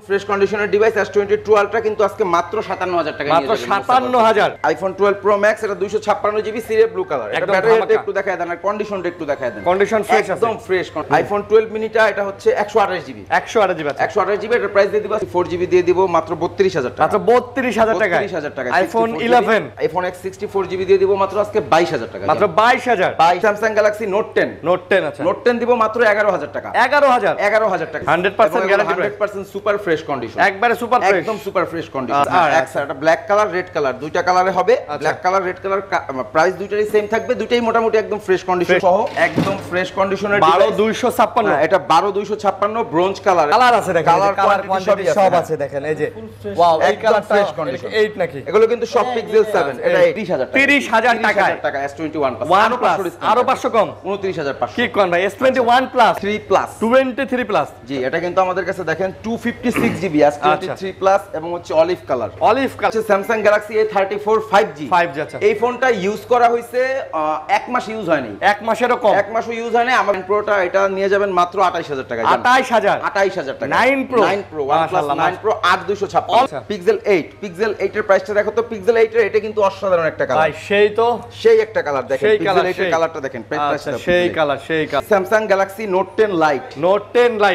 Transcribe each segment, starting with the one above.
Fresh কন্ডিশনের device S22 ultra কিন্তু আজকে মাত্র 57000 টাকা মাত্র 57000 আইফোন 12 প্রো ম্যাক্স এটা 256 জিবি সিরিয়াল ব্লু কালার এটা ব্যাটারিটা একটু দেখায় দেন আর কন্ডিশনটা একটু দেখায় দেন কন্ডিশন ফ্রেশ আছে একদম ফ্রেশ আইফোন 12 মিনিটা এটা হচ্ছে 128 জিবি 128 জিবি 128 জিবি এর প্রাইস দিয়ে দিব 4 জিবি দিয়ে দিব মাত্র 32000 টাকা মাত্র 32000 টাকা 32000 টাকা আইফোন 11 আইফোন X 64 জিবি দিয়ে দিব মাত্র আজকে 22000 টাকা মাত্র 22000 স্যামসাং গ্যালাক্সি নোট 10 আচ্ছা নোট 10 দিব মাত্র 11000 টাকা 11000 টাকা 100% গ্যারান্টি 100% সুপার ফ্রেশ কন্ডিশন একবারে সুপার ফ্রেশ একদম সুপার ফ্রেশ কন্ডিশন এটা ব্ল্যাক কালার রেড কালার দুইটা কালারে হবে black colour red colour price দুইটারই সেম থাকবে দুইটাই মোটামুটি একদম ফ্রেশ কন্ডিশন সহ একদম ফ্রেশ কন্ডিশনের 12256 এটা 12256 ব্রোঞ্জ কালার কালার আছে দেখেন কালার কোয়ান্টিটি সব আছে দেখেন এই যে ওয়াও এই কালারটা ফ্রেশ কন্ডিশন 8 নাকি এগুলো কিন্তু সব পিক্সেল 7 এটা 30000 টাকা S21 আরো 500 কম 29500 কি কোন ভাই S21 প্লাস 3 প্লাস 23 প্লাস জি এটা কিন্তু আমাদের কাছে দেখেন 256 জিবি S23 প্লাস এবং হচ্ছে olive colour Samsung Galaxy A34 5G আচ্ছা এই ফোনটা ইউজ করা হইছে এক মাস ইউজ হয়নি এক মাসেরও কম এক মাসও ইউজ হয়নি আমার প্রোটা এটা নিয়ে যাবেন মাত্র 28000 টাকা 28000 টাকা 9 প্রো OnePlus 9 Pro 8256 পিক্সেল 8 এর প্রাইসটা দেখো তো পিক্সেল 8 এর এটা কিন্তু অসাধারণ একটা কালার ভাই সেই একটা কালার দেখেন পিক্সেল 8 এর কালারটা দেখেন আচ্ছা সেই colour Samsung Galaxy note 10 light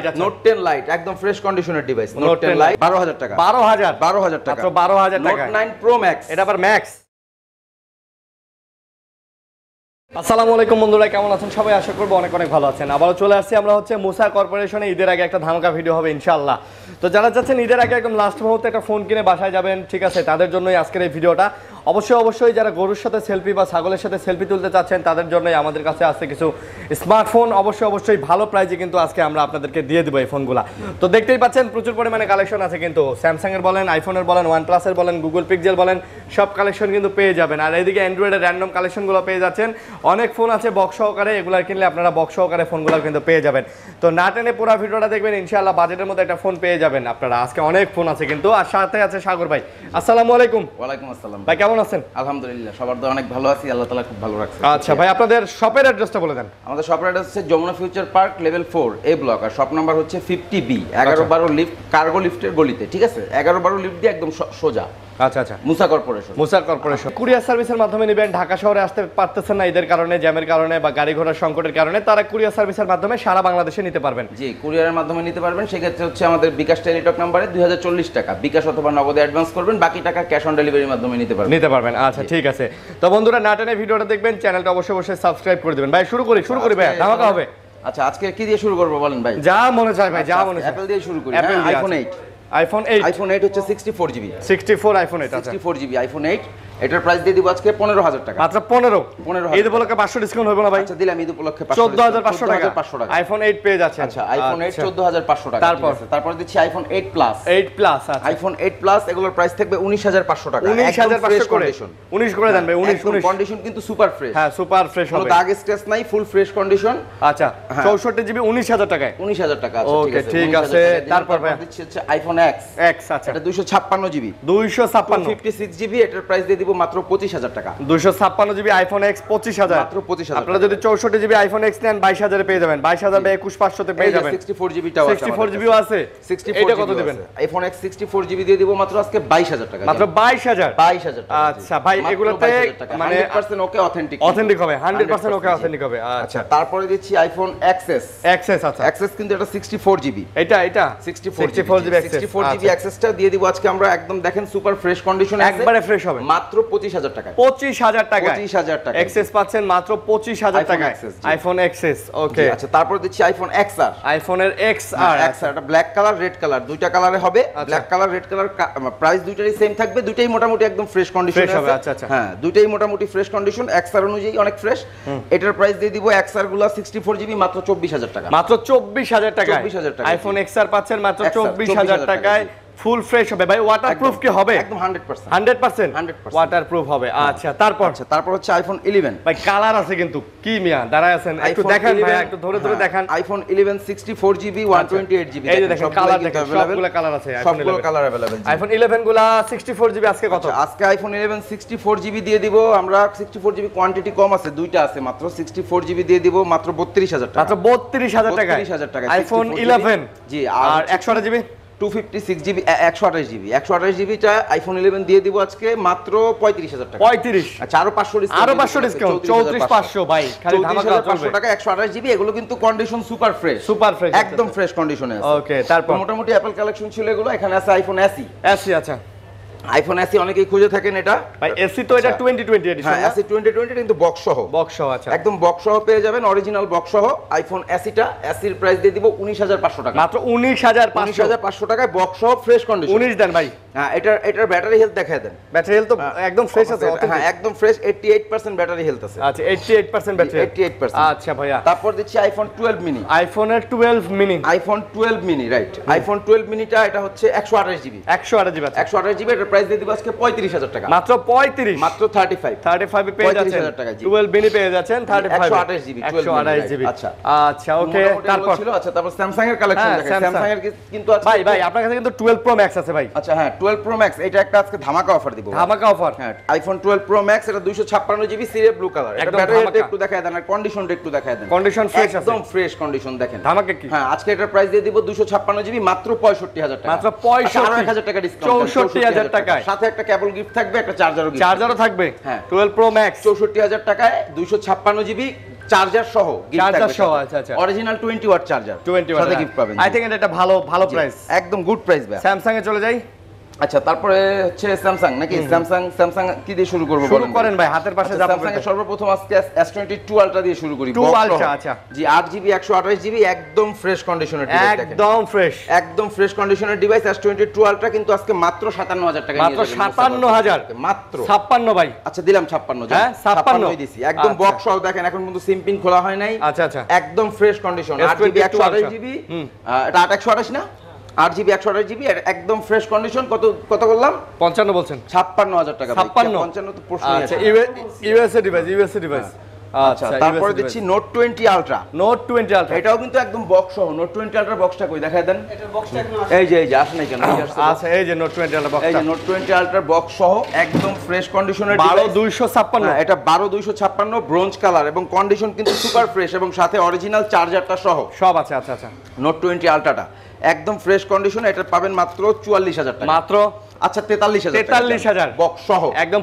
আচ্ছা নোট 10 লাইট একদম ফ্রেশ কন্ডিশনের ডিভাইস নোট 10 লাইট 12000 টাকা 12000 টাকা মাত্র 12000 টাকা নোট 9 প্রো ম্যাক্স এটা আবার ম্যাক্স আসসালামু আলাইকুম বন্ধুরা কেমন আছেন সবাই আশা করব অনেক অনেক ভালো আছেন আবারো চলে আসছি আমরা হচ্ছে মুসা কর্পোরেশনে ঈদের আগে একটা ধামাকা ভিডিও হবে ইনশাআল্লাহ তো যারা চাচ্ছেন ঈদের আগে একদম লাস্ট মুহূর্তে একটা ফোন কিনে বাসায় যাবেন ঠিক আছে তাদের জন্যই আজকের এই ভিডিওটা অবশ্যই যারা গরুর সাথে সেলফি বা ছাগলের সাথে সেলফি তুলতে চাচ্ছেন তাদের জন্যই আমাদের কাছে আছে কিছু স্মার্টফোন অবশ্যই ভালো প্রাইসে কিন্তু আজকে আমরা আপনাদেরকে দিয়ে দেব এই ফোনগুলো তো দেখতেই পাচ্ছেন প্রচুর পরিমাণে কালেকশন আছে কিন্তু স্যামসাং এর বলেন আইফোনের বলেন OnePlus এর বলেন গুগল পিক্সেল বলেন সব কালেকশন কিন্তু পেয়ে যাবেন আর এইদিকে অ্যান্ড্রয়েডের র্যান্ডম কালেকশনগুলো পেয়ে যাচ্ছেন অনেক ফোন আছে বক্স সহকারে এগুলো কিনলে আপনারা বক্স সহকারে ফোনগুলো কিন্তু পেয়ে যাবেন তো না টেনে পুরো ভিডিওটা দেখবেন ইনশাআল্লাহ বাজেটের মধ্যে একটা ফোন পেয়ে যাবেন আপনারা আজকে অনেক ফোন আছে কিন্তু আর সাথে আছে সাগর ভাই আসসালামু আলাইকুম ওয়ালাইকুম আসসালাম ভাই কেমন আছেন আলহামদুলিল্লাহ সবার তো অনেক ভালো আছি আল্লাহ তাআলা খুব ভালো রাখছে আচ্ছা ভাই আপনাদের শপের অ্যাড্রেসটা বলে দেন আমাদের শপের অ্যাড্রেস হচ্ছে যমুনা ফিউচার পার্ক লেভেল 4 এ ব্লক আর শপ নাম্বার হচ্ছে 50B 11-12 লিফট কার্গো লিফটের গলিতে ঠিক আছে 11-12 লিফট দিয়ে একদম সোজা আচ্ছা মুসা কর্পোরেশন কুরিয়ার সার্ভিসের মাধ্যমে নেবেন ঢাকা শহরে আসতে পারতেছেন না ঈদের কারণে জ্যামের কারণে বা গাড়ি ঘোড়ার সংকটের কারণে তারা কুরিয়ার সার্ভিসের মাধ্যমে সারা বাংলাদেশে নিতে পারবেন জি কুরিয়ারের মাধ্যমে নিতে পারবেন সেক্ষেত্রে হচ্ছে আমাদের বিকাশ টেলিটক নাম্বারে 2040 টাকা বিকাশ অথবা নগদে অ্যাডভান্স করবেন বাকি টাকা ক্যাশ অন ডেলিভারির মাধ্যমে নিতে পারবেন আচ্ছা ঠিক আছে তো বন্ধুরা না টেনে ভিডিওটা দেখবেন চ্যানেলটা অবশ্যই সাবস্ক্রাইব করে দিবেন ভাই শুরু করি ভাই ধামাকা হবে আচ্ছা আজকে কি দিয়ে শুরু করব বলেন ভাই যা মনে চায় ভাই যা মনে চায় অ্যাপল দিয়ে শুরু করি আইফোন 8 হচ্ছে 64GB 64 আইফোন 8 আচ্ছা 64GB আইফোন 8 এটার প্রাইস দিয়ে দিব আজকে 15000 টাকা মাত্র 15 ঈদ উপলক্ষে 500 ডিসকাউন্ট হবে না ভাই আচ্ছা দিলাম ঈদ উপলক্ষে 14500 টাকা আইফোন 8 পেয়ে যাচ্ছে আচ্ছা আইফোন 8 14500 টাকা তারপর দিচ্ছি আইফোন 8 প্লাস আচ্ছা আইফোন 8 প্লাস এগুলোর প্রাইস থাকবে 19500 টাকা 19500 করে 19 করে দেন ভাই 19 কন্ডিশন কিন্তু সুপার ফ্রেশ হ্যাঁ সুপার ফ্রেশ হবে কোনো দাগ স্ক্র্যাচ নাই ফুল ফ্রেশ কন্ডিশন আচ্ছা 64GB 19000 টাকায় 19000 টাকা আচ্ছা ওকে ঠিক আছে তারপর ভাই দিচ্ছি হচ্ছে আইফোন X আচ্ছা এটা 256GB 256GB এটার প্রাইস দিয়ে দিব মাত্র 25000 টাকা 256GB আইফোন X 25000 মাত্র 25000 আপনারা যদি 64GB আইফোন X নেন 22000 এ পেয়ে যাবেন 22000 বা 21500 তে পেয়ে যাবেন 64GB টাও আছে 64GB ও আছে এটা কত দিবেন আইফোন X 64GB দিয়ে দিব মাত্র আজকে 22000 টাকা মাত্র 22000 টাকা আচ্ছা ভাই এগুলোতে মানে 100% ওকে অথেন্টিক হবে 100% ওকে অথেন্টিক হবে আচ্ছা তারপরে দিচ্ছি আইফোন XS আচ্ছা XS কিন্তু এটা 64GB এটা 64GB XS টা দিয়ে দিব আজকে আমরা একদম দেখেন সুপার ফ্রেশ কন্ডিশনে আছে একবারে ফ্রেশ হবে মাত্র 25000 টাকা 25000 টাকা এক্সএস পাচ্ছেন মাত্র 25000 টাকায় আইফোন এক্সএস ওকে আচ্ছা তারপর দিচ্ছি আইফোন XR আইফোনের XR এটা ব্ল্যাক কালার রেড কালার দুইটা কালারে হবে black colour red colour price দুইটারই সেম থাকবে দুইটাই মোটামুটি একদম ফ্রেশ কন্ডিশনে আছে আচ্ছা হ্যাঁ দুইটাই মোটামুটি ফ্রেশ কন্ডিশন XR অনুযায়ী অনেক ফ্রেশ এটার প্রাইস দিয়ে দিব XR গুলো 64GB মাত্র 24000 টাকা মাত্র 24000 টাকা আইফোন XR পাচ্ছেন মাত্র 24000 টাকায় ফুল ফ্রেশ হবে ভাই ওয়াটারপ্রুফ কি হবে একদম 100% ওয়াটারপ্রুফ হবে আচ্ছা তারপর হচ্ছে আইফোন 11 ভাই কালার আছে কিন্তু কি মিয়া দাঁড়ায় আছেন একটু দেখেন ভাই একটু ধরে দেখান আইফোন 11 64GB 128GB এই যে দেখেন কালার দেখেন সবগুলো কালার আছে সবগুলো কালার अवेलेबल আইফোন 11 গুলা 64GB আজকে কত আজকে আইফোন 11 64GB দিয়ে দিব আমরা 64GB কোয়ান্টিটি কম আছে দুইটা আছে মাত্র 64GB দিয়ে দিব মাত্র 32000 টাকা মাত্র 32000 টাকা 32000 টাকা আইফোন 11 জি আর 128GB 256 জিবি 128 জিবি 128 জিবিটা আইফোন 11 দিয়ে দিব আজকে মাত্র 35000 টাকা। 35, আচ্ছা আরো 500 ডিসকাউন্ট, আরো 500 ডিসকাউন্ট, 34500 ভাই, খালি ধামাকা চলবে। 500 টাকা 128 জিবি, এগুলো কিন্তু condition super fresh, super fresh, একদম ফ্রেশ কন্ডিশনে আছে। ওকে, তারপর মোটামুটি অ্যাপল কালেকশন ছিল এগুলো। এখানে আছে আইফোন এসি। আচ্ছা আইফোন এসি অনেকেই খুঁজে থাকেন এটা ভাই, এসি তো এটা 2020 এডিশন। হ্যাঁ, এসি 2020 কিন্তু বক্স সহ, আচ্ছা, একদম বক্স সহ পেয়ে যাবেন, অরিজিনাল বক্স সহ আইফোন এসিটা। এসির প্রাইস দিয়ে দিব 19500 টাকা, মাত্র 19500 টাকায় বক্স সহ ফ্রেশ কন্ডিশন। 19 দেন ভাই। হ্যাঁ, এটার ব্যাটারি হেলথ দেখায় দেন। ব্যাটারি হেলথ তো একদম ফ্রেশ আছে। হ্যাঁ, একদম ফ্রেশ, 88% ব্যাটারি হেলথ আছে। আচ্ছা, 88% ব্যাটারি, 88%। আচ্ছা ভাইয়া। তারপর দিচ্ছি আইফোন 12 মিনি। আইফোনের 12 mini, iPhone 12 mini, right. IPhone 12 মিনিটা এটা হচ্ছে 128 জিবি, 128 জিবি, 128 জিবি। এটার প্রাইস দিয়ে দিব আজকে 35000 টাকা, মাত্র 35, মাত্র 35 এ পেয়ে যাচ্ছেন 35000 টাকা। 12 মিনি পেয়ে যাচ্ছেন 35, 128 জিবি, 128 জিবি। আচ্ছা আচ্ছা, ওকে, তারপর ছিল। আচ্ছা, তারপর স্যামসাং এর কালেকশন দেখেন। স্যামসাং এর কিন্তু আজকে ভাই আপনার কাছে কিন্তু 12 প্রো ম্যাক্স আছে ভাই। আচ্ছা, হ্যাঁ, 12 প্রো ম্যাক্স, এটা একটা আজকে ধামাকা অফার দিব। ধামাকা অফার, হ্যাঁ, আইফোন 12 প্রো ম্যাক্স, এটা 256 জিবি সিরিয়াল ব্লু কালার। এটা একদম ব্যাটারিটা ধামাকা। একটু দেখায় দেন আর কন্ডিশনটা একটু দেখায় দেন। কন্ডিশন ফ্রেশ আছে, একদম ফ্রেশ কন্ডিশন দেখেন। ধামাকা কি? হ্যাঁ, আজকে এটার প্রাইস দিয়ে দিব 256 জিবি মাত্র 65000 টাকা, মাত্র 65, আরো 1000 টাকা ডিসকাউন্ট, 64000 টাকায়। সাথে একটা কেবল গিফট থাকবে, একটা চার্জারও গিফট, চার্জারও থাকবে। হ্যাঁ, 12 প্রো ম্যাক্স 64000 টাকায় 256 জিবি চার্জার সহ গিফট থাকবে। চার্জার সহ, আচ্ছা, অরিজিনাল 20 ওয়াট চার্জার 20 ওয়াট সাথে গিফট পাবেন। আই থিং এটা ভালো প্রাইস, একদম গুড প্রাইস ভাই। স্যামসাং এ চলে যাই। আচ্ছা, তারপরে হচ্ছে স্যামসাং নাকি? স্যামসাং কি দিয়ে শুরু করব? শুরু করেন ভাই, হাতের পাশে যাবো। স্যামসাং এর সর্বপ্রথম আজকে S22 আলট্রা দিয়ে শুরু করি। 2 আলট্রা, আচ্ছা জি, 8GB 128 জিবি, একদম ফ্রেশ কন্ডিশনের ডিভাইস দেখেন, একদম ফ্রেশ, একদম ফ্রেশ কন্ডিশনের ডিভাইস। S22 আলট্রা কিন্তু আজকে মাত্র 57000 টাকা, মাত্র 57000, মাত্র 56 ভাই। আচ্ছা, দিলাম 56। হ্যাঁ, 56 দিছি, একদম বক্স সহ দেখেন। এখন কিন্তু সিম পিন খোলা হয় নাই। আচ্ছা, একদম ফ্রেশ কন্ডিশন। 8GB 128 জিবি, এটা 8 না, 8GB 128 জিবি, একদম ফ্রেশ কন্ডিশন। কত বললাম? 55 বলছেন। 56000 টাকা। 55 তো প্রশ্ন আছে। আচ্ছা, ইউএসএ ডিভাইস। আচ্ছা, তারপরে দিচ্ছি নোট 20 আলট্রা। নোট 20 আলট্রা, এটাও কিন্তু একদম বক্স সহ। নোট 20 আলট্রা বক্সটা কই দেখায় দেন। এটার বক্সটা একদম এই যে আসে নাই কেন? আচ্ছা, এই যে নোট 20 আলট্রা বক্স, এই যে নোট 20 আলট্রা বক্স সহ একদম ফ্রেশ কন্ডিশনের 12256। এটা 12256 ব্রোঞ্জ কালার এবং কন্ডিশন কিন্তু সুপার ফ্রেশ এবং সাথে অরিজিনাল চার্জারটা সহ সব আছে। আচ্ছা, নোট 20 আলট্রাটা একদম ফ্রেশ কন্ডিশনে। এটা পাবেন মাত্র 44000 টাকা, মাত্র। আচ্ছা, 43000 বক্স সহ, একদম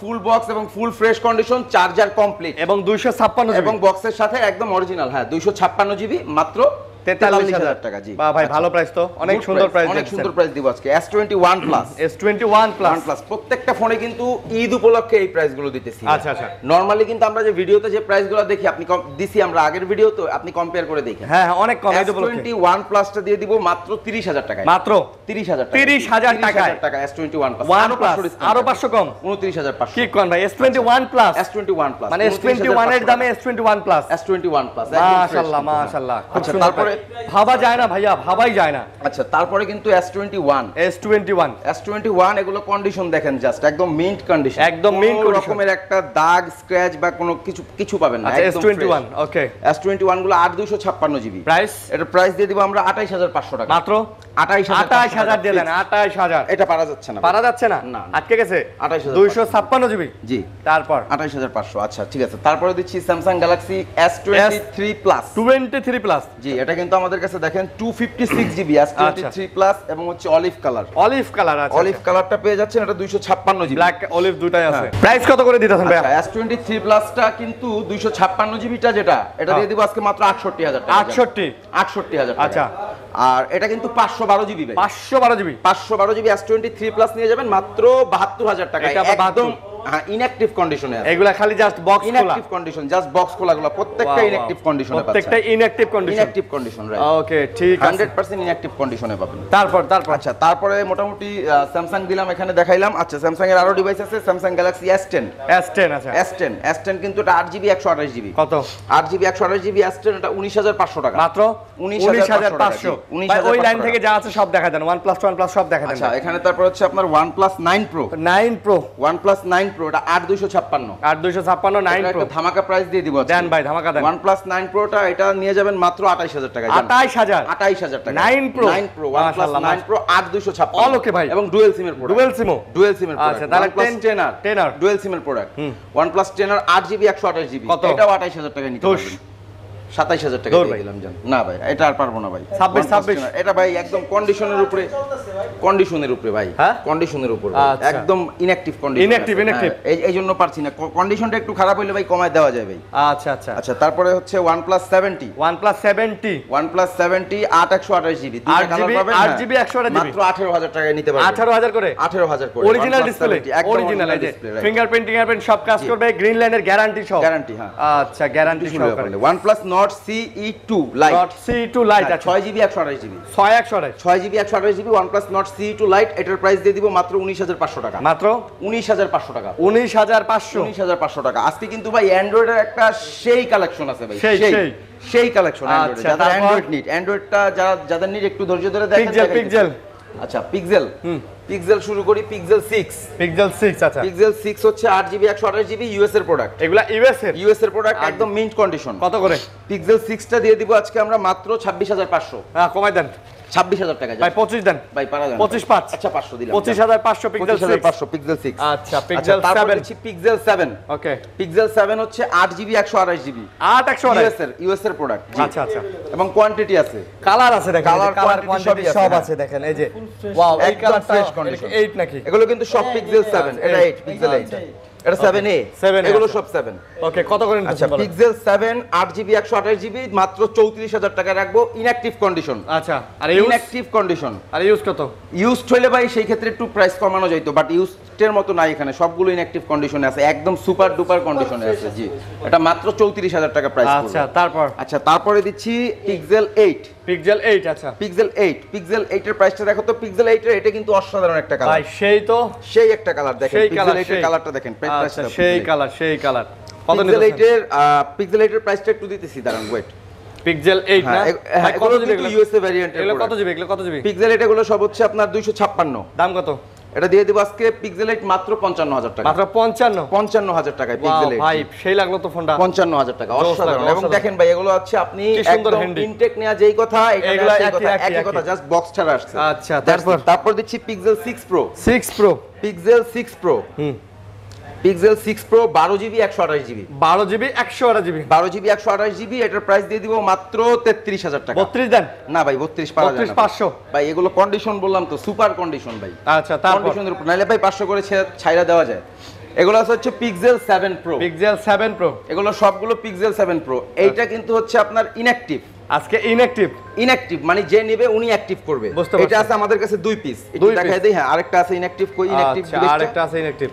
ফুল বক্স এবং full fresh condition, charger complete এবং 256 জিবি এবং বক্সের সাথে একদম অরিজিনাল। হ্যাঁ, 256 জিবি মাত্র 43000 টাকা। জি ভাই, ভালো প্রাইস তো, অনেক সুন্দর প্রাইস, অনেক সুন্দর প্রাইস দিব আজকে। S21 প্লাস, S21 প্লাস, প্রত্যেকটা ফোনে কিন্তু ঈদ উপলক্ষে এই প্রাইসগুলো দিতেছি। আচ্ছা, নরমালি কিন্তু আমরা যে ভিডিওতে যে প্রাইসগুলো দেখি, আপনি দিছি আমরা আগের ভিডিও, তো আপনি কম্পেয়ার করে দেখেন। হ্যাঁ, অনেক কম। ঈদ উপলক্ষে S21 প্লাসটা দিয়ে দিব মাত্র 30000 টাকা, মাত্র 30000 টাকা। S21 প্লাস আরো 500 কম, 29500। কি কোন ভাই? S21 প্লাস, S21 প্লাস মানে S21 এর দামে S21 প্লাস। S21 প্লাস, মাশাআল্লাহ, খুব সুন্দর। তারপরে ভাবা যায় না ভাইয়া, ভাবাই যায় না। আচ্ছা, তারপরে কিন্তু S21 এগুলো কন্ডিশন দেখেন, জাস্ট একদম মিন্ট কন্ডিশন, একদম মিন্ট কন্ডিশন, রকমের একটা দাগ স্ক্র্যাচ বা কোনো কিছু পাবেন না। আচ্ছা, S21 ওকে। S21 গুলো 8256 জিবি প্রাইস, এটা প্রাইস দিয়ে দিব আমরা 28500 টাকা, মাত্র 28000 দিয়ে দেন। 28000 এটা পারা যাচ্ছে না, না, আটকে গেছে। 28500 জিবি, জি, তারপর 28500। আচ্ছা, ঠিক আছে। তারপরে দিচ্ছি Samsung Galaxy S23 plus, 23 plus. জি, এটা কিন্তু আমাদের কাছে দেখেন 256 জিবি S23 প্লাস এবং হচ্ছে অলিভ কালার। আচ্ছা, অলিভ কালারটা পেয়ে যাচ্ছেন, এটা 256 জিবি, ব্ল্যাক অলিভ দুটাই আছে। প্রাইস কত করে দিতেছেন ভাই? আচ্ছা, S23 প্লাসটা কিন্তু 256 জিবিটা যেটা, এটা দিয়ে দিব আজকে মাত্র 68000 টাকা। 68000 টাকা। আচ্ছা, আর এটা কিন্তু 512 জিবি ভাই, 512 জিবি, 512 জিবি S23 প্লাস নিয়ে যাবেন মাত্র 72000 টাকা। একদম ইনঅ্যাকটিভ কন্ডিশনে আছে এগুলা, খালি জাস্ট বক্স খোলা, ইনঅ্যাকটিভ কন্ডিশন, জাস্ট বক্স খোলাগুলো প্রত্যেকটা ইনঅ্যাকটিভ কন্ডিশনে পাচ্ছেন, প্রত্যেকটা ইনঅ্যাকটিভ কন্ডিশন, রাইট। ওকে, ঠিক আছে, 100% ইনঅ্যাকটিভ কন্ডিশনে পাবেন। তারপর আচ্ছা, তারপরে মোটামুটি স্যামসাং দিলাম, এখানে দেখাইলাম। আচ্ছা, স্যামসাং এর আরো ডিভাইস আছে, Samsung Galaxy S10। আচ্ছা, S10 কিন্তু এটা 8GB 128 জিবি। কত? 8GB 128 জিবি S10, এটা 19500 টাকা, মাত্র 19500। ভাই, ওই লাইন থেকে যা আছে সব দেখা দেন, OnePlus সব দেখা দেন। আচ্ছা, এখানে তারপর হচ্ছে আপনার OnePlus 9 Pro, OnePlus 9 Pro, এটা 8256, 9 Pro, একটা ধামাকা প্রাইস দিয়ে দিব দেন ভাই, ধামাকা দেন। OnePlus 9 Pro টা এটা নিয়ে যাবেন মাত্র 28000 টাকা, 28000 টাকা। 9 Pro, OnePlus 9 Pro 8256, অল ওকে ভাই, এবং ডুয়াল সিমের প্রোডাক্ট, ডুয়াল সিমো। আচ্ছা, তাহলে OnePlus 10R ডুয়াল সিমের product, OnePlus 10R 8GB 128 GB, এটাও 28000 টাকা নিতে পারবেন। 27000 টাকা দিয়ে দিলাম জান। না ভাই এটা আর পারবো না ভাই। 26 এটা ভাই একদম কন্ডিশনের উপরে ভাই, কন্ডিশনের উপরে একদম ইনঅ্যাকটিভ কন্ডিশন। ইনঅ্যাকটিভ এই জন্য পারছি না, কন্ডিশনটা একটু খারাপ হইলে ভাই কমায় দেওয়া যায় ভাই। আচ্ছা আচ্ছা আচ্ছা তারপরে হচ্ছে OnePlus 70 8128 জিবি 2টা কালার পাবেন। 8GB 128GB মাত্র 18000 টাকায় নিতে পারবেন। 18000 করে 18000 করে অরিজিনাল ডিসপ্লে, অরিজিনাল এই যে ফিঙ্গারপ্রিন্ট সব কাজ করবে, গ্রিন লাইনের গ্যারান্টি সহ। গ্যারান্টি হ্যাঁ। আচ্ছা গ্যারান্টি সহকারে। OnePlus Nord CE2 Lite। Nord CE2 Lite আছে 6GB 128GB। 6GB 128GB OnePlus Nord CE2 Lite, এটার প্রাইস দিয়ে দিব মাত্র 19500 টাকা। মাত্র 19500 টাকা। 19500 টাকা। আজকে কিন্তু ভাই অ্যান্ড্রয়েডের একটা সেই কালেকশন আছে ভাই, সেই কালেকশন অ্যান্ড্রয়েড। যারা অ্যান্ড্রয়েড নিড, অ্যান্ড্রয়েডটা যাদের নিড একটু ধৈর্য ধরে দেখেন। পিক্সেল আচ্ছা পিক্সেল শুরু করি। পিক্সেল 6 আচ্ছা পিক্সেল 6 হচ্ছে 8GB 128GB ইউএস এর প্রোডাক্ট। এগুলা ইউএস এর প্রোডাক্ট একদম মিন্ট কন্ডিশন। কত করে? পিক্সেল 6টা দিয়ে দিব আজকে আমরা মাত্র 26500। হ্যাঁ কমাই দেন 26000 টাকা ভাই। 25 দেন ভাই, পারা যাবে 25 আচ্ছা 500 দিলাম। 25500 পিক্সেল 25500 পিক্সেল 6। আচ্ছা পিক্সেল 7 পিক্সেল 7। ওকে পিক্সেল 7 হচ্ছে 8GB 128GB 8128 ইউএস এর প্রোডাক্ট। আচ্ছা আচ্ছা এবং কোয়ান্টিটি আছে, কালার আছে দেখেন, কালার কোয়ান্টিটি সব আছে দেখেন। এই যে ওয়াও, এই কালারটা ফ্রেশ কন্ডিশন। 8 নাকি? এগুলো কিন্তু সব পিক্সেল 7, এটা 8 পিক্সেল 8, এটা 7A, এগুলো সব 7। ওকে কত করে আচ্ছা পিক্সেল 7 8GB 128GB মাত্র 34000 টাকা রাখবো, ইনঅ্যাকটিভ কন্ডিশন। আচ্ছা আর ইনঅ্যাকটিভ কন্ডিশন। আর ইউজ কত? ইউজড হলে ভাই সেই ক্ষেত্রে একটু প্রাইস কমানো যাইতো, বাট ইউজডের মতো নাই এখানে, সবগুলো ইনঅ্যাকটিভ কন্ডিশনে আছে, একদম সুপার ডুপার কন্ডিশনে আছে। জি এটা মাত্র 34000 টাকা প্রাইস পড়বে। আচ্ছা তারপর তারপরে দিচ্ছি পিক্সেল 8। পিক্সেল 8 আচ্ছা পিক্সেল 8 এর প্রাইসটা দেখো তো। পিক্সেল 8 এর এটা কিন্তু অসাধারণ একটা কালার ভাই, সেই একটা কালার দেখেন। পিক্সেল 8 এর কালারটা দেখেন, আচ্ছা সেই কালার কত পিক্সেল 8 এর প্রাইসটা একটু দিতেছি, দাঁড়ান ওয়েট। পিক্সেল 8 না ভাই, কত জিবি ইউএসএ ভ্যারিয়েন্ট? এগুলো কত জিবি? পিক্সেল 8 এগুলো সব হচ্ছে আপনার 256। দাম কত? এটা দিয়ে দিব আজকে পিক্সেল 8 মাত্র 55000 টাকা। মাত্র 55000 টাকায় পিক্সেল 8। ভাই সেই লাগলো তো ফোনটা। 55000 টাকা অসাধারণ। এবং দেখেন ভাই এগুলো হচ্ছে আপনি একদম ইনটেক নেওয়া যেই কথা, এটা একই কথা, জাস্ট বক্স ছাড়া আসছে। আচ্ছা তারপর দিচ্ছি pixel 6 pro. Pixel 6 pro pixel 6 pro 12GB 128GB 12GB 128GB এটার প্রাইস দিয়ে দিব মাত্র 33000 টাকা। 32 দেন না ভাই 32 পারা যায় না। 500 ভাই এগুলো কন্ডিশন বললাম তো, সুপার কন্ডিশন ভাই। আচ্ছা তারপর কন্ডিশনের উপর নাইলে ভাই 500 করে ছাইরা দেওয়া যায়। এগুলো হচ্ছে পিক্সেল 7 প্রো। এগুলো সবগুলো পিক্সেল 7 প্রো। এইটা কিন্তু হচ্ছে আপনার ইনঅ্যাকটিভ। আজকে ইনঅ্যাকটিভ মানে যে নেবে উনি অ্যাক্টিভ করবে। এটা আছে আমাদের কাছে 2 পিস, একটু দেখাই দেই। হ্যাঁ আরেকটা আছে ইনঅ্যাকটিভ। কই ইনঅ্যাকটিভ? আরেকটা আছে ইনঅ্যাকটিভ।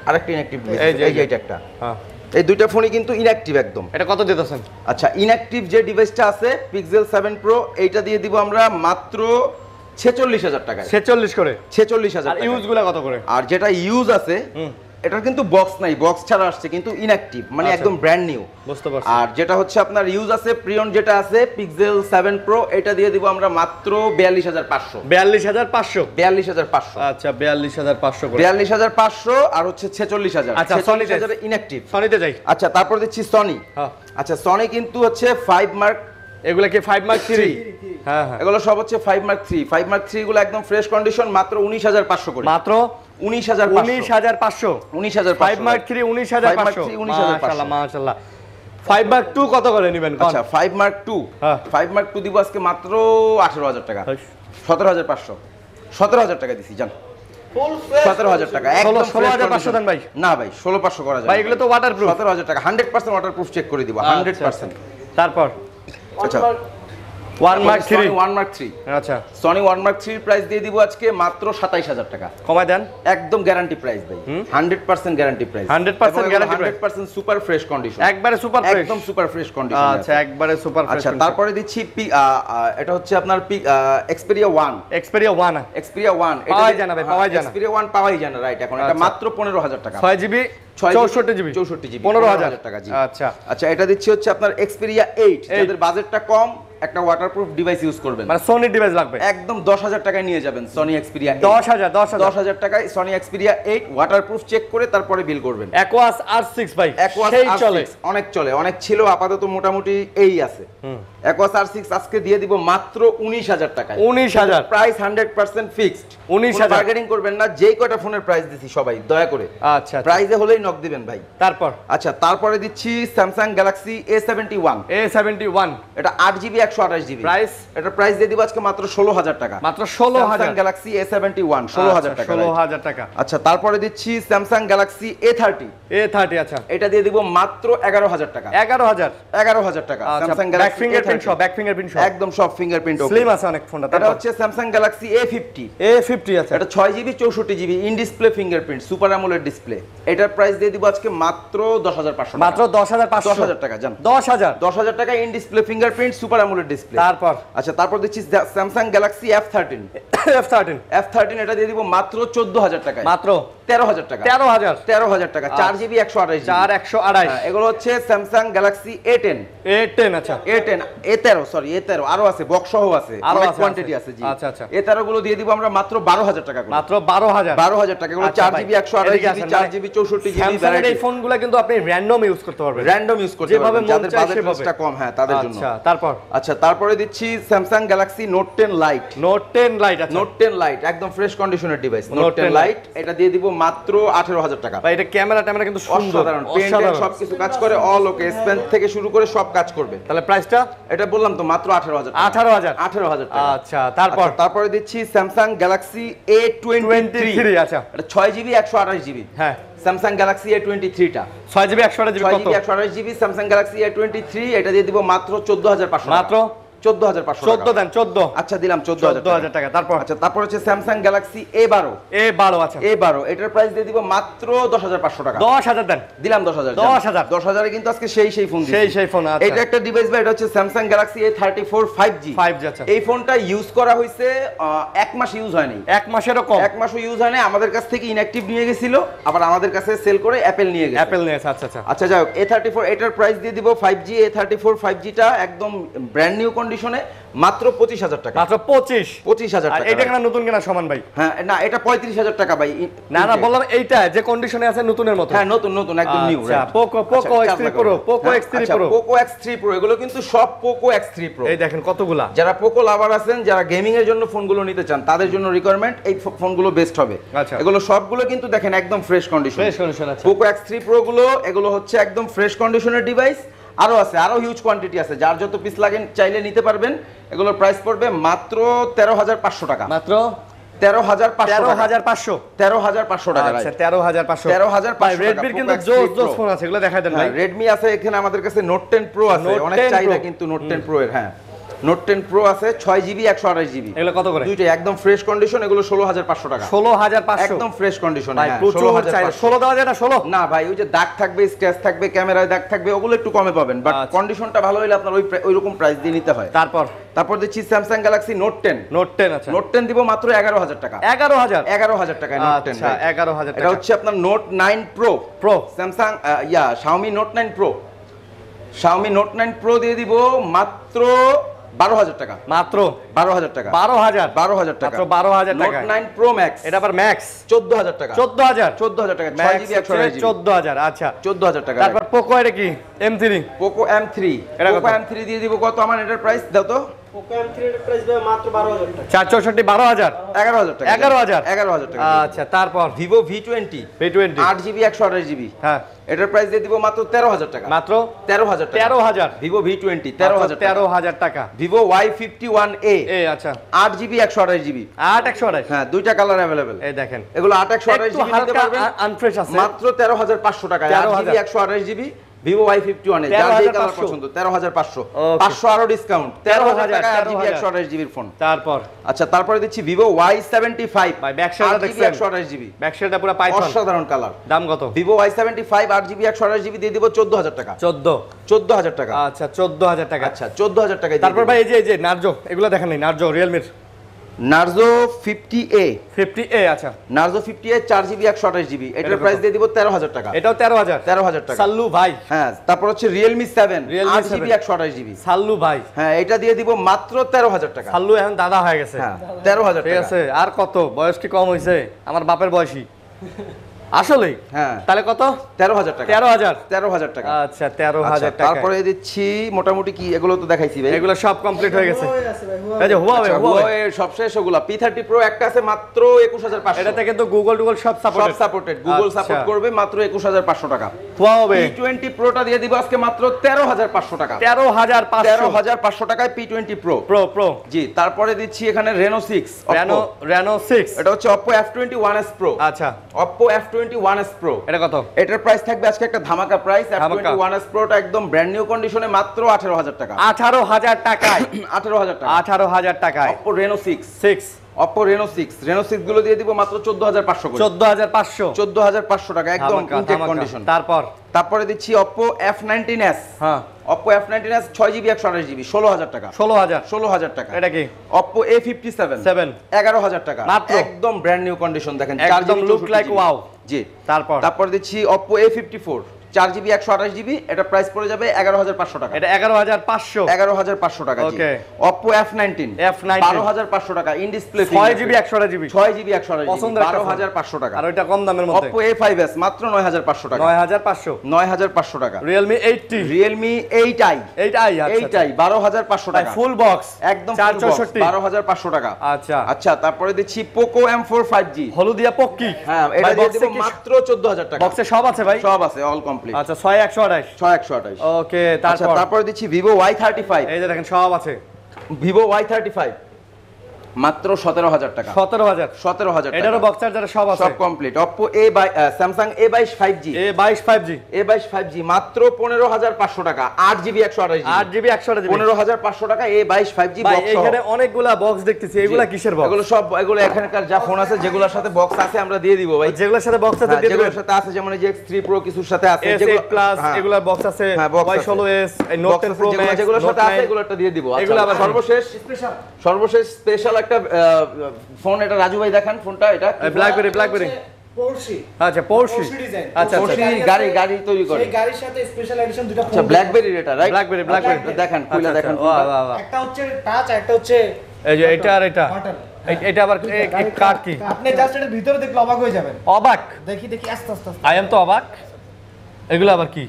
আরেকটা ইনঅ্যাকটিভ এই যে এটা একটা। হ্যাঁ এই দুইটা ফোনই কিন্তু ইনঅ্যাকটিভ একদম। এটা কত দিতেছেন? আচ্ছা ইনঅ্যাকটিভ যে ডিভাইসটা আছে পিক্সেল 7 প্রো, এইটা দিয়ে দিব আমরা মাত্র 46000 টাকায়। 46 করে 46000 আর ইউজগুলো কত করে? আর যেটা ইউজ আছে এটা কিন্তু বক্স নাই, বক্স ছাড়া আসছে, কিন্তু ইনঅ্যাকটিভ মানে একদম ব্র্যান্ড নিউ। বুঝতে পারছি। আর যেটা হচ্ছে আপনার ইউজ আছে প্রিয়ন যেটা আছে পিক্সেল 7 প্রো, এটা দিয়ে দিব আমরা মাত্র 42500। 42500 আচ্ছা 42500 করে 42500 আর হচ্ছে 46000। আচ্ছা 46000 ইনঅ্যাকটিভ। সনিতে যাই। আচ্ছা তারপর দিচ্ছি সনি। আচ্ছা সনি কিন্তু হচ্ছে 5 মার্ক। এগুলা কি 5 মার্ক 3? হ্যাঁ এগুলো সব হচ্ছে 5 মার্ক 3। 5 মার্ক 3 গুলো একদম ফ্রেশ কন্ডিশন, মাত্র 19500 করে। মাত্র 19500 5 মার্ক 3 19500 মাশাআল্লাহ। 5 মার্ক 2 কত করে নেবেন? আচ্ছা 5 মার্ক 2 দিব আজকে মাত্র 18000 টাকা। 17500 17000 টাকা দিছি জান। 17000 টাকা একদম 16500 দেন ভাই। না ভাই 16500 করা যায় ভাই, এগুলো তো ওয়াটারপ্রুফ। 17000 টাকা 100% ওয়াটারপ্রুফ চেক করে দিব 100%। তারপর আচ্ছা 1 মার্ক 3 আচ্ছা সনি 1 মার্ক 3 প্রাইস দিয়ে দিব আজকে মাত্র 27000 টাকা। কমায় দেন। একদম গ্যারান্টি প্রাইস ভাই, 100% guarantee price. 100% guarantee price, 100% super fresh condition, একবারে সুপার ফ্রেশ, একদম সুপার ফ্রেশ কন্ডিশন। আচ্ছা একবারে সুপার ফ্রেশ। আচ্ছা তারপরে দিচ্ছি এটা হচ্ছে আপনার Xperia 1। Xperia 1 এটা পাওয়াই জানা ভাই, পাওয়াই জানা। Xperia 1 পাওয়াই জানা রাইট। এখন এটা মাত্র 15000 টাকা। 6GB 64GB 15000 15000 টাকা। জি আচ্ছা আচ্ছা এটা দিচ্ছি হচ্ছে আপনার Xperia 8, যাদের বাজেটটা কম একটা ওয়াটারপ্রুফ ডিভাইস ইউজ করবেন, মানে সনি ডিভাইস লাগবে, একদম 10,000 টাকায় নিয়ে যাবেন সনি এক্সপিরিয়া 10,000 টাকায় সনি এক্সপিরিয়া 8 ওয়াটারপ্রুফ চেক করে তারপরে বিল করবেন। অ্যাকোয়াস R6 ভাই, সেই চলে, অনেক চলে, অনেক ছিল, আপাতত মোটামুটি এই আছে। অ্যাকোয়াস R6 আজকে দিয়ে দিব মাত্র 19,000 টাকায়। 19,000 প্রাইস 100% ফিক্সড, 19,000 বার্গেনিং করবেন না। যেই কয়টা ফোনের প্রাইস দিছি সবাই দয়া করে আচ্ছা প্রাইসে হলেই নক দিবেন ভাই। তারপর আচ্ছা তারপরে দিচ্ছি স্যামসাং গ্যালাক্সি A71, এটা 8GB 128GB প্রাইস, এটা প্রাইস দিয়ে দিব আজকে মাত্র 16,000 টাকা, মাত্র 16,000 স্যামসাং গ্যালাক্সি A71 16,000 টাকা, 16,000 টাকা। আচ্ছা তারপরে দিচ্ছি স্যামসাং গ্যালাক্সি A30, আচ্ছা এটা দিয়ে দিব মাত্র 11,000 টাকা, 11,000 টাকা। স্যামসাং ব্যাক গ্যালাক্সি ফিঙ্গারপ্রিন্ট সব, ব্যাক ফিঙ্গারপ্রিন্ট সব, একদম সব ফিঙ্গারপ্রিন্ট ওকে। স্লিম আছে অনেক ফোনটা। এটা হচ্ছে স্যামসাং গ্যালাক্সি A50, আচ্ছা, এটা 6GB 64GB in display fingerprint super AMOLED display, এটার প্রাইস দিয়ে দিব আজকে মাত্র 10,500 টাকা, মাত্র 10,500 10,000 টাকা জান, 10,000 টাকা in display fingerprint super AMOLED display. তারপর আচ্ছা তারপর দিচ্ছি স্যামসাং গ্যালাক্সি F13, এটা দিয়ে দিব মাত্র 14,000 টাকায়, মাত্র 13,000 টাকা, 13,000 টাকা, 4GB 128GB, 128 এগুলো হচ্ছে স্যামসাং গ্যালাক্সি A10, আচ্ছা A13 আরো আছে, বক্স সহ আছে, অনেক কোয়ান্টিটি আছে জি। আচ্ছা আচ্ছা, A13 গুলো দিয়ে দিব আমরা মাত্র 12,000 টাকা করে, মাত্র 12,000 টাকা। এগুলো আচ্ছা 4GB 128GB 4GB 64GB Samsung এই ফোনগুলো কিন্তু আপনি র্যান্ডম ইউজ করতে পারবেন, র্যান্ডম ইউজ করতে যেভাবে পারবেন, মন যাদের চায় বাজেটটা সেভাবে। কম, হ্যাঁ তাদের জন্য। আচ্ছা তারপরে দিচ্ছি স্যামসাং গ্যালাক্সি নোট 10 লাইট, আচ্ছা নোট 10 লাইট একদম ফ্রেশ কন্ডিশনের ডিভাইস, নোট 10 লাইট, এটা দিয়ে দিব মাত্র 18,000 টাকা। ভাই এটা ক্যামেরা কিন্তু সুন্দর, অসাধারণ, পেন্ট সবকিছু কাজ করে, অল ওকে, স্পেন থেকে শুরু করে সব কাজ করবে। তাহলে প্রাইসটা এটা বললাম তো মাত্র 18,000 টাকা, 18,000 টাকা। আচ্ছা তারপরে দিচ্ছি স্যামসাং গ্যালাক্সি A23, আচ্ছা এটা 6GB 128GB, হ্যাঁ স্যামসাং গ্যালাক্সি A23 টা 6GB 128GB কত? 6GB 128GB Samsung Galaxy A23, এটা দিয়ে দিব মাত্র 14,500, মাত্র 14,500 14 দেন 14, আচ্ছা দিলাম 14,000 টাকা। তারপর হচ্ছে স্যামসাং গ্যালাক্সি A12, আচ্ছা এটার প্রাইস দিয়ে দিব মাত্র 10,500 টাকা, 10,000 দেন, দিলাম 10,000, 10,000 এ কিন্তু আজকে সেই ফোন দিছি, সেই ফোন। আচ্ছা এটা একটা ডিভাইস ভাই, এটা হচ্ছে স্যামসাং গ্যালাক্সি A34 5G, আচ্ছা এই ফোনটা ইউজ করা হইছে 1 মাস ইউজ হয়নি, 1 মাসেরও কম, 1 মাসও ইউজ হয়নি, আমাদের কাছ থেকে ইনঅ্যাক্টিভ নিয়ে গেছিল, আবার আমাদের কাছে সেল করে অ্যাপল নিয়ে গেছে, আচ্ছা যাই হোক। A34 এটার প্রাইস দিয়ে দিব 5G, A34 5G টা একদম ব্র্যান্ড নিউ কন্ডিশনে মাত্র 25,000 টাকা, মাত্র 25,000 টাকা। এটা কেন নতুন কেনা সমান ভাই? হ্যাঁ না এটা 35,000 টাকা ভাই, না বললাম এইটা যে কন্ডিশনে আছে নতুনের মতো, হ্যাঁ নতুন একদম নিউ। আচ্ছা Poco X3 Pro, Poco X3 Pro এগুলো কিন্তু সব পোকো X3 Pro, এই দেখেন কতগুলা। যারা পোকো লাভার আছেন, যারা গেমিং এর জন্য ফোনগুলো নিতে চান, তাদের জন্য রিকোয়ারমেন্ট এই ফোনগুলো বেস্ট হবে। আচ্ছা এগুলো সবগুলো কিন্তু দেখেন একদম ফ্রেশ কন্ডিশন, আছে। পোকো X3 Pro গুলো এগুলো হচ্ছে একদম ফ্রেশ কন্ডিশনের ডিভাইস, আরো আছে, আরো হিউজ কোয়ান্টিটি আছে, যার যত পিস লাগে চাইলে নিতে পারবেন। এগুলোর প্রাইস পড়বে মাত্র 13,500 টাকা, মাত্র 13,500 টাকা, আচ্ছা 13,500 Redmi কিন্তু জোস ফোন আছে, এগুলো দেখাই দেন ভাই। Redmi আছে এখানে আমাদের কাছে Note 10 Pro আছে, অনেক চাহিদা কিন্তু Note 10 Pro এর, হ্যাঁ Note 10 Pro আছে 6GB 128GB, এগুলো কত করে? দুইটাই একদম ফ্রেশ কন্ডিশন, এগুলো 16,500 টাকা, 16,500 একদম ফ্রেশ কন্ডিশন, ভাই প্রচুর চাহিদা। 16 দেওয়া যায় না? 16 না ভাই, ওই যে দাগ থাকবে, স্ক্র্যাচ থাকবে, ক্যামেরায় দাগ থাকবে, ওগুলো একটু কমে পাবেন, বাট কন্ডিশনটা ভালো হলে আপনার ওই রকম প্রাইস দিয়ে নিতে হয়। তারপর দিচ্ছি স্যামসাং গ্যালাক্সি Note 10, আচ্ছা Note 10 দিব মাত্র 11,000 টাকা, 11,000 টাকায় Note 10, আচ্ছা 11,000 টাকা। এটা হচ্ছে আপনার Note 9 Pro, Samsung Xiaomi Note 9 Pro দিয়ে দিব মাত্র 12,000 টাকা, মাত্র 12,000 টাকা, 12,000 টাকা, মাত্র 12,000 টাকা। Note 9 Pro Max, এটা আবার ম্যাক্স 14,000 টাকা, 14,000 টাকা, 6GB 128GB, 14,000 আচ্ছা 14,000 টাকা। তারপর পোকো এটা কি M3, Poco M3, Poco M3 দিয়ে দিব কত? আমার এটার প্রাইস দাও তো। পোকো M3 এর প্রাইস দেব মাত্র 12,000 টাকা, 464 12,000, 11,000 টাকা, 11,000 টাকা। আচ্ছা তারপর Vivo V20, 8GB 128GB, হ্যাঁ এটার প্রাইস দিয়ে দিব মাত্র 13,000 টাকা, মাত্র 13,000 টাকা, 13,000 Vivo V20 13,000 টাকা, Vivo Y51A, আচ্ছা 8GB 128GB, 8/128, হ্যাঁ দুইটা কালার अवेलेबल, এই দেখেন এগুলো 8/128GB নিতে পারবেন, আনফ্রেশ আছে, মাত্র 13,500 টাকা, 8GB 128GB Vivo Y51 এর, যার যেই কালার পছন্দ 13,500, 500 আরো ডিসকাউন্ট, 13,000 টাকা 8GB 128GB এর ফোন। আচ্ছা তারপরে দিচ্ছি Vivo Y75, ভাই ব্যাক সাইডটা দেখছেন, 128GB, ব্যাক সাইডটা পুরো পাইথন, অসাধারণ কালার, দাম কত? Vivo Y75 8GB 128GB দিয়ে দিব 14,000 টাকা, 14,000 টাকা, আচ্ছা 14,000 টাকা, আচ্ছা 14,000 টাকা। তারপর ভাই এই যে নার্জো, এগুলো দেখেন নাই নার্জো, রিয়েলমির নার্জো 50A 50A আচ্ছা নার্জো 50A 4GB 128GB এটার প্রাইস দিয়ে দিব 13000 টাকা। এটাও 13000 13000 টাকা। সাল্লু ভাই। হ্যাঁ, তারপর হচ্ছে Realme 7 Realme 8GB 128GB সাল্লু ভাই। হ্যাঁ, এটা দিয়ে দিব মাত্র 13000 টাকা। সাল্লু এখন দাদা হয়ে গেছে। হ্যাঁ, 13000 ঠিক টাকা। আছে, আর কত বয়স কি কম হইছে? আমার বাপের বয়সী। আসলে হ্যাঁ, তাহলে কত? 13000 টাকা। 13000 টাকা। আচ্ছা 13000 টাকা। তারপরে দিচ্ছি মোটামুটি কি এগুলো তো দেখাইছি ভাই। এগুলো সব কমপ্লিট হয়ে গেছে। এই যে হুয়াওয়ে হুয়াওয়ে সব শেষ ওগুলা। P30 Pro একটা আছে মাত্র 21500। এটাতে কিন্তু গুগল সব সাপোর্টেড। গুগল সাপোর্ট করবে মাত্র 21500 টাকা। হুয়াওয়ে P20 Proটা দিয়ে দিব আজকে মাত্র 13500 টাকা। 13500 টাকায় P20 Pro। প্রো জি, তারপরে দিচ্ছি এখানে Reno 6 Reno 6 এটা হচ্ছে Oppo F21s Pro। আচ্ছা, Oppo F21s Pro এটা কত? এটার প্রাইস থাকবে আজকে একটা ধামাকা প্রাইস। F21s Proটা একদম ব্র্যান্ড নিউ কন্ডিশনে মাত্র 18000 টাকা। 18000 টাকায় 18000 টাকা। 18000 টাকায় Oppo Reno 6 Oppo Reno 6 গুলো দিয়ে দিব মাত্র 14500 করে। 14500 টাকা একদম ইনটেক কন্ডিশন। তারপরে দিচ্ছি Oppo F19s। হ্যাঁ, Oppo F19s 6GB 128GB 16000 টাকা। 16000 টাকা। এটা কি? Oppo A57 11000 টাকা মাত্র। একদম ব্র্যান্ড নিউ কন্ডিশন দেখেন। একদম লুক লাইক ওয়াও। জি, তারপর দিচ্ছি Oppo A54 4GB 128GB এটা প্রাইস পড়ে যাবে 11500 টাকা। এটা 11500 টাকা। জি, ওকে। Oppo F19 12500 টাকা ইন ডিসপ্লে 6GB 128GB 12500 12500 টাকা। আর ওইটা কম দামের মধ্যে Oppo A5s মাত্র 9500 টাকা। 9500 টাকা। Realme 80 Realme 8i 8i আচ্ছা 8i 12500 টাকা। ফুল বক্স একদম 464 12500 টাকা। আচ্ছা, তারপরে দিচ্ছি Poco M4 5G হলুদিয়া পক্কি। হ্যাঁ, এটা দিয়ে দেব মাত্র 14000 টাকা। বক্সে সব আছে ভাই? সব আছে, অল কমপ্লিট। আচ্ছা 6128 ওকে। তারপরে দিচ্ছি Vivo Y35 এই যে দেখেন সব আছে। Vivo Y35 মাত্র 17000 টাকা। 17000 টাকা। এটারও বক্স চার্জার সব আছে, সব complete. Oppo Samsung A22 5G মাত্র 15500 টাকা 8GB 128GB 15500 টাকা A22 5G ভাই। বক্স। এখানে অনেকগুলা বক্স দেখতেছি, এগুলা কিসের বক্স? এগুলো এখানকার যা ফোন আছে যেগুলোর সাথে বক্স আছে আমরা দিয়ে দিব ভাই। যেগুলোর সাথে বক্স আছে দিয়ে দিবেন। যেগুলোর সাথে আছে যেমন এই যে X3 Pro কিছুর সাথে আছে, যেগুলো প্লাস এগুলার বক্স আছে, Y16s Note 10 Pro Max যেগুলোর সাথে আছে এগুলোটা দিয়ে দিব। এগুলো আবার সর্বশেষ স্পেশাল একটা ফোন, এটা রাজু ভাই দেখান ফোনটা। এটা ব্ল্যাকবেরি পোর্শে। আচ্ছা পোর্শে ডিজাইন। আচ্ছা গাড়ি তৈরি করে। এই গাড়ির সাথে স্পেশাল এডিশন দুটো ফোন। আচ্ছা, ব্ল্যাকবেরি এটা রাইট? ব্ল্যাকবেরি দেখেন, খুলে দেখেন। একটা হচ্ছে টাচ আর একটা হচ্ছে এই যে এটা আর এটা বাটন। এটা আবার কার্ড কি? আপনি জাস্ট এর ভিতরে দেখলে অবাক হয়ে যাবেন। অবাক? দেখি আস্তে আস্তে। আই এম তো অবাক। এগুলো আবার কি?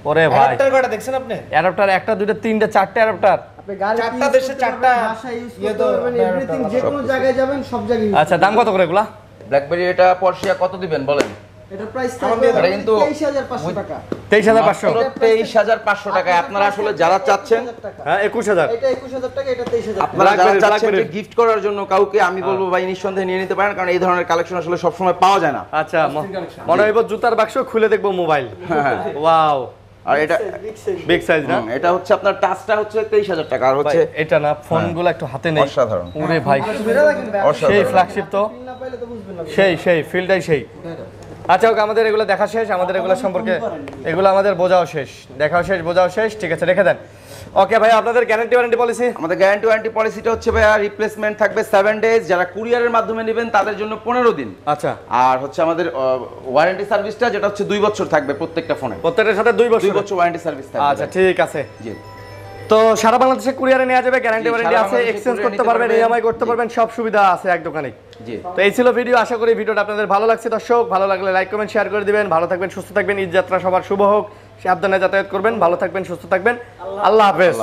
ওরে ভাই, অ্যাডাপ্টার কয়টা দেখছেন আপনি? অ্যাডাপ্টার একটা দুইটা তিনটা চারটা অ্যাডাপ্টার। আপনি গাড়ি চারটা দেশে চারটা ভাষা ইউজ করতে পারবেন, এভরিথিং যে কোনো জায়গায় যাবেন সব জায়গায় use আচ্ছা, দাম কত করে এগুলা? ব্ল্যাকবেরি এটা পর্শিয়া কত দিবেন বলেন? এটার প্রাইস থাকবে এটা কিন্তু 23500 টাকা। 23500 23500 টাকায় আপনারা আসলে যারা চাচ্ছেন, হ্যাঁ 21000 এটা 21000 টাকা, এটা 23000 টাকা। আপনারা যারা চাচ্ছেন ব্ল্যাকবেরি গিফট করার জন্য কাউকে, আমি বলবো ভাই নিঃসন্দেহে নিয়ে নিতে পারেন, কারণ এই ধরনের কালেকশন আসলে সব সময় পাওয়া যায় না। আচ্ছা, মনে হইব জুতার বাক্স খুলে দেখবো মোবাইল। হ্যাঁ। ওয়াও, আর এটা বিগ সাইজ না? এটা হচ্ছে আপনার টাচটা হচ্ছে 23000 টাকা। আর হচ্ছে এটা না ফোনগুলো একটু হাতে নেই, অসাধারণ। ওরে ভাই বেরা দেখেন ভাই, সেই ফ্ল্যাগশিপ তো, ফিল না পাইলে তো বুঝবেন না। সেই ফিল্ডটাই সেই। আচ্ছা ওকে, আমাদের এগুলো দেখা শেষ, আমাদের এগুলো সম্পর্কে এগুলো আমাদের বোঝাও শেষ, দেখাও শেষ, বোঝাও শেষ। ঠিক আছে, রেখে দেন। ওকে ভাই, আপনাদের গ্যারান্টি ওয়ারেন্টি পলিসি? আমাদের গ্যারান্টি ওয়ারেন্টি পলিসিটা হচ্ছে ভাইয়া রিপ্লেসমেন্ট থাকবে 7 ডেজ, যারা কুরিয়ারের মাধ্যমে নেবেন তাদের জন্য 15 দিন। আচ্ছা, আর হচ্ছে আমাদের ওয়ারেন্টি সার্ভিসটা যেটা হচ্ছে 2 বছর থাকবে প্রত্যেকটা ফোনে। প্রত্যেকটার সাথে 2 বছর 2 বছর ওয়ারেন্টি সার্ভিস থাকবে। আচ্ছা ঠিক আছে। জি, তো সারা বাংলাদেশে কুরিয়ারে নেওয়া যাবে, গ্যারান্টি জি, ওয়ারেন্টি সারা আছে, বাংলাদেশে এক্সচেঞ্জ কুরিয়ার করতে নিতে পারবেন, পারবেন। ইএমআই করতে জি। পারবেন, সব সুবিধা আছে এক দোকানে। জি। তো এই ছিল ভিডিও, আশা করি ভিডিওটা আপনাদের ভালো লাগছে। দর্শক, ভালো লাগলে লাইক কমেন্ট শেয়ার করে দিবেন। ভালো থাকবেন, সুস্থ থাকবেন, ঈদ যাত্রা সবার শুভ হোক, সাবধানে যাতায়াত করবেন, ভালো থাকবেন, সুস্থ থাকবেন, আল্লাহ হাফেজ।